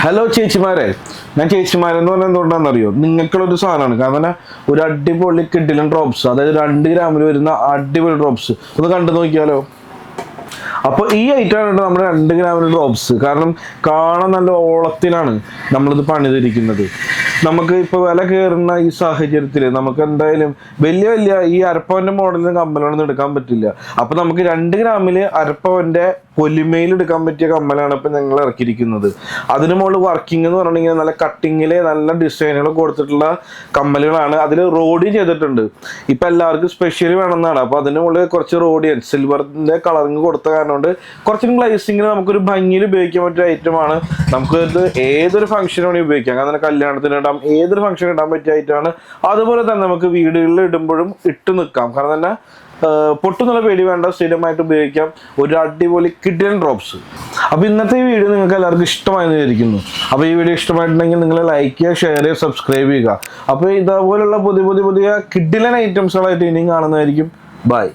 Hello ചേച്ചിമാരെ, ഞാൻ ചേച്ചിമാരെന്ന് പറഞ്ഞാൽ എന്തുകൊണ്ടാണെന്നറിയോ? നിങ്ങൾക്കുള്ളൊരു സാധനമാണ്. കാരണം ഒരു അടിപൊളി കിഡിലൻ ഡ്രോപ്സ്, അതായത് 2 ഗ്രാമിൽ വരുന്ന അടിപൊളി ഡ്രോപ്സ് ഒന്ന് കണ്ടു നോക്കിയാലോ. അപ്പോൾ ഈ ഐറ്റമാണ് നമ്മുടെ 2 ഗ്രാമിൽ ഡ്രോപ്സ്. കാരണം കാണാൻ നല്ല ഓളത്തിലാണ് നമ്മളിത് പണിതിരിക്കുന്നത്. നമുക്ക് ഇപ്പോൾ വില കയറുന്ന ഈ സാഹചര്യത്തിൽ നമുക്ക് എന്തായാലും വലിയ വലിയ ഈ അരപ്പവൻ്റെ മോഡലിന് കമ്മലൊന്നും എടുക്കാൻ പറ്റില്ല. അപ്പോൾ നമുക്ക് 2 ഗ്രാമിൽ അരപ്പവൻ്റെ പൊലിമയിൽ എടുക്കാൻ പറ്റിയ കമ്മലാണ് ഇപ്പം ഞങ്ങൾ ഇറക്കിയിരിക്കുന്നത്. അതിന് മുകളിൽ വർക്കിംഗ് എന്ന് പറഞ്ഞിട്ടുണ്ടെങ്കിൽ നല്ല കട്ടിങ്ങിൽ നല്ല ഡിസൈനുകൾ കൊടുത്തിട്ടുള്ള കമ്മലുകളാണ്. അതിൽ റോഡി ചെയ്തിട്ടുണ്ട്. ഇപ്പം എല്ലാവർക്കും സ്പെഷ്യലി വേണമെന്നാണ്. അപ്പോൾ അതിന് മുകളിൽ കുറച്ച് റോഡിയൻ സിൽവറിൻ്റെ കളറിങ് കൊടുത്ത കാരണം കൊണ്ട് കുറച്ചും ഗ്ലേസിങ്ങിൽ നമുക്കൊരു ഭംഗിയിൽ ഉപയോഗിക്കാൻ പറ്റിയ ഐറ്റമാണ്. നമുക്ക് ഇത് ഏതൊരു ഫംഗ്ഷന് വേണമെങ്കിൽ ഉപയോഗിക്കാം. കാരണം കല്യാണത്തിന് ഇടാം, ഏതൊരു ഫംഗ്ഷന് ഇടാൻ പറ്റിയ ഐറ്റമാണ്. അതുപോലെ തന്നെ നമുക്ക് വീടുകളിൽ ഇടുമ്പോഴും ഇട്ട് നിൽക്കാം. കാരണം തന്നെ പൊട്ടുന്നുള്ള പേടി വേണ്ട, സ്ഥിരമായിട്ട് ഉപയോഗിക്കാം. ഒരു അടിപൊളി കിഡിലൻ ഡ്രോപ്സ്. അപ്പോൾ ഇന്നത്തെ ഈ വീഡിയോ നിങ്ങൾക്ക് എല്ലാവർക്കും ഇഷ്ടമായെന്ന് വിചാരിക്കുന്നു. അപ്പോൾ ഈ വീഡിയോ ഇഷ്ടമായിട്ടുണ്ടെങ്കിൽ നിങ്ങൾ ലൈക്ക് ചെയ്യുക, ഷെയർ ചെയ്യുക, സബ്സ്ക്രൈബ് ചെയ്യുക. അപ്പോൾ ഇതേപോലുള്ള പുതിയ കിഡിലൻ ഐറ്റംസുകളായിട്ട് ഇനിയും കാണുന്നതായിരിക്കും. ബൈ.